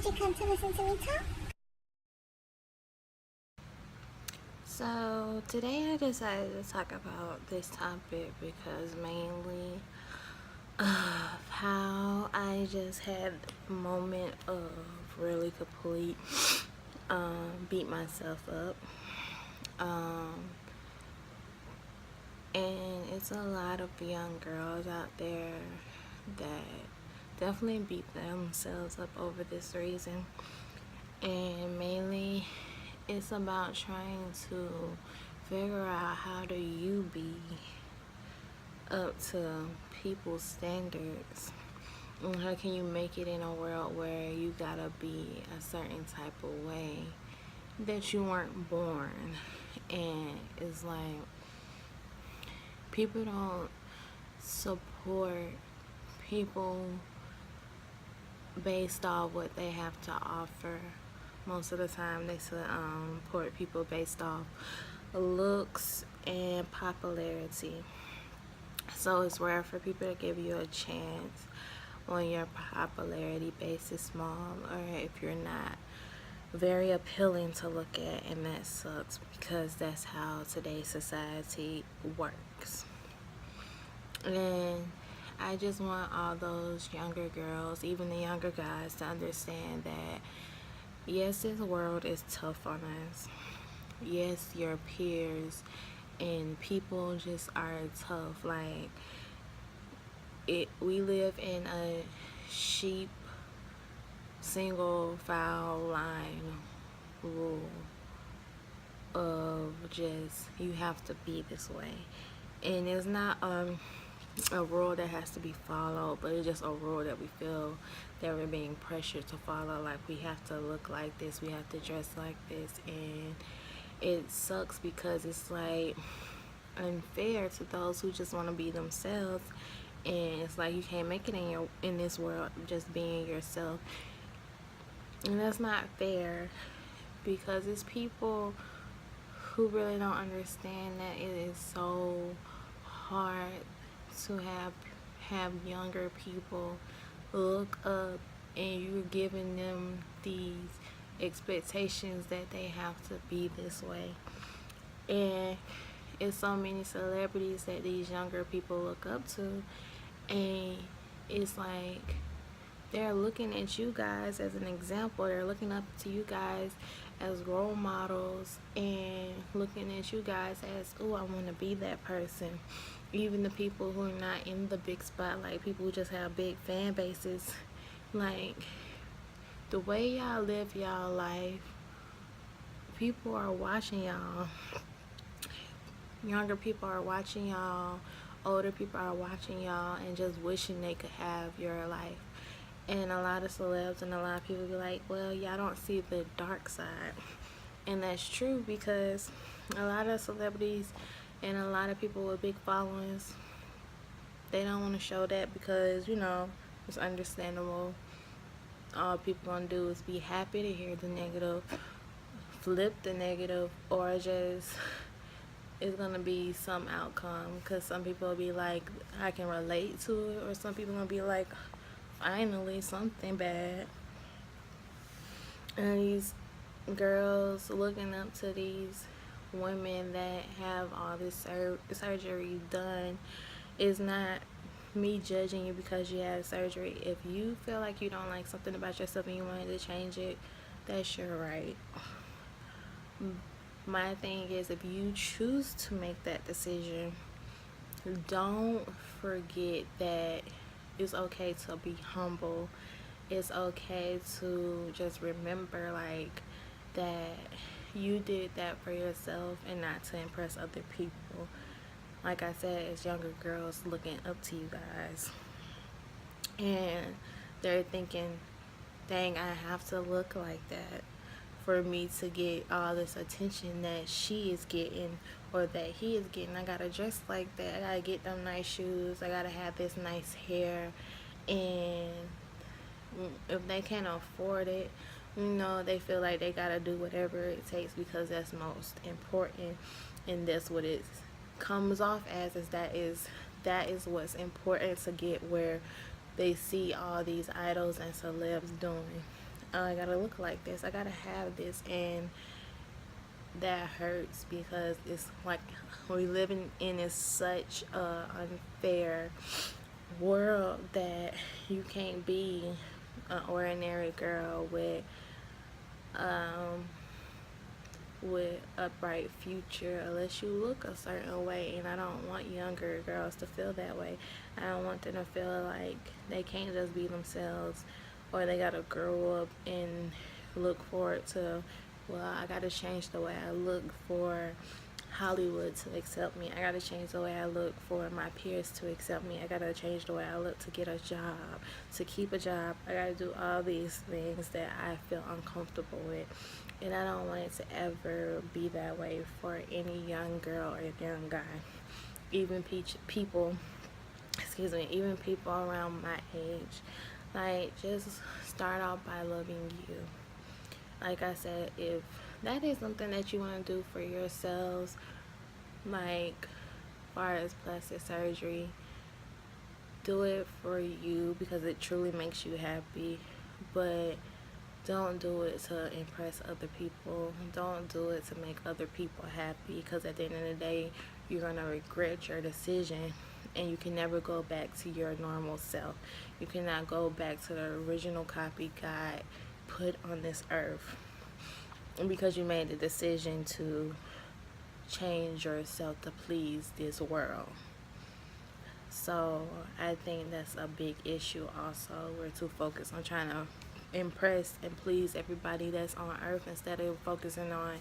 Did you come to listen to me talk? So today I decided to talk about this topic because mainly of how I just had a moment of really complete beat myself up. And it's a lot of young girls out there that definitely beat themselves up over this reason. And mainly it's about trying to figure out how do you be up to people's standards, and how can you make it in a world where you gotta be a certain type of way that you weren't born. And it's like people don't support people based off what they have to offer. Most of the time they support people based off looks and popularity. So it's rare for people to give you a chance when your popularity base is small, or if you're not very appealing to look at, and that sucks because that's how today's society works. And I just want all those younger girls, even the younger guys, to understand that yes, this world is tough on us. Yes, your peers and people just are tough. Like we live in a sheep single file line rule of just you have to be this way. And it's not a rule that has to be followed, but it's just a rule that we feel that we're being pressured to follow. Like we have to look like this, we have to dress like this, and it sucks because it's like unfair to those who just want to be themselves. And it's like you can't make it in this world just being yourself, and that's not fair because it's people who really don't understand that it is so hard to have younger people look up, and you're giving them these expectations that they have to be this way. And it's so many celebrities that these younger people look up to, and it's like they're looking at you guys as an example. They're looking up to you guys as role models, and looking at you guys as, oh, I want to be that person. Even the people who are not in the big spotlight, people who just have big fan bases, like the way y'all live y'all life, people are watching y'all. Younger people are watching y'all, older people are watching y'all, and just wishing they could have your life. And a lot of celebs and a lot of people be like, well, y'all don't see the dark side. And that's true because a lot of celebrities and a lot of people with big followings, they don't want to show that because, it's understandable. All people gonna do is be happy to hear the negative, flip the negative, or just it's gonna be some outcome. Because some people will be like, I can relate to it, or some people gonna be like, finally something bad. And these girls looking up to these women that have all this surgery done is not me judging you because you had surgery. If you feel like you don't like something about yourself and you wanted to change it, that's your right. My thing is, if you choose to make that decision, don't forget that it's okay to be humble. It's okay to just remember like that you did that for yourself and not to impress other people. Like I said, it's younger girls looking up to you guys, and they're thinking, dang, I have to look like that for me to get all this attention that she is getting or that he is getting. I gotta dress like that, I gotta get them nice shoes, I gotta have this nice hair. And if they can't afford it, they feel like they gotta do whatever it takes because that's most important, and that's what it comes off as, is that is what's important to get where they see all these idols and celebs doing. oh, I gotta look like this, I gotta have this. And that hurts because it's like we living in is such a unfair world that you can't be an ordinary girl um with a bright future unless you look a certain way. And I don't want younger girls to feel that way. I don't want them to feel like they can't just be themselves, or they gotta grow up and look forward to, well, I gotta change the way I look for Hollywood to accept me. I gotta change the way I look for my peers to accept me. I gotta change the way I look to get a job, to keep a job. I gotta do all these things that I feel uncomfortable with. And I don't want it to ever be that way for any young girl or young guy. Even people, even people around my age. Like, just start out by loving you. Like I said, if that is something that you want to do for yourselves, like far as plastic surgery, do it for you because it truly makes you happy. But don't do it to impress other people. Don't do it to make other people happy, because at the end of the day, you're going to regret your decision, and you can never go back to your normal self. You cannot go back to the original copy God put on this earth, because you made the decision to change yourself to please this world. So I think that's a big issue also. We're too focused on trying to impress and please everybody that's on earth instead of focusing on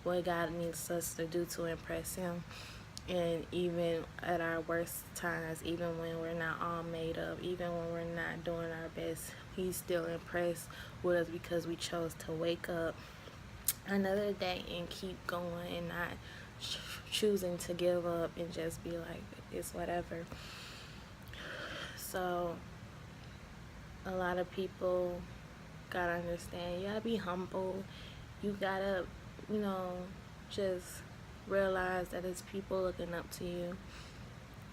what God needs us to do to impress him. And even at our worst times, even when we're not all made up, even when we're not doing our best, he's still impressed with us because we chose to wake up another day and keep going, and not choosing to give up and just be like, it's whatever. So a lot of people gotta understand, you gotta be humble. You gotta, just realize that it's people looking up to you,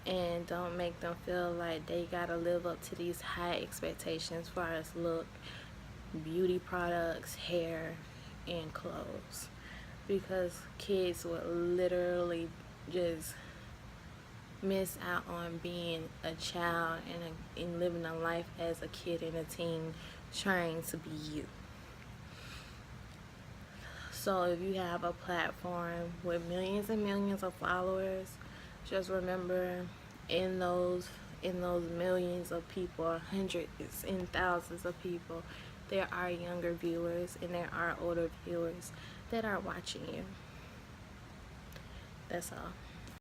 and don't make them feel like they gotta live up to these high expectations as far as look, beauty products, hair, and clothes, because kids will literally just miss out on being a child and living a life as a kid and a teen, trying to be you. So if you have a platform with millions and millions of followers, just remember, in those millions of people, hundreds and thousands of people, there are younger viewers and there are older viewers that are watching you. That's all.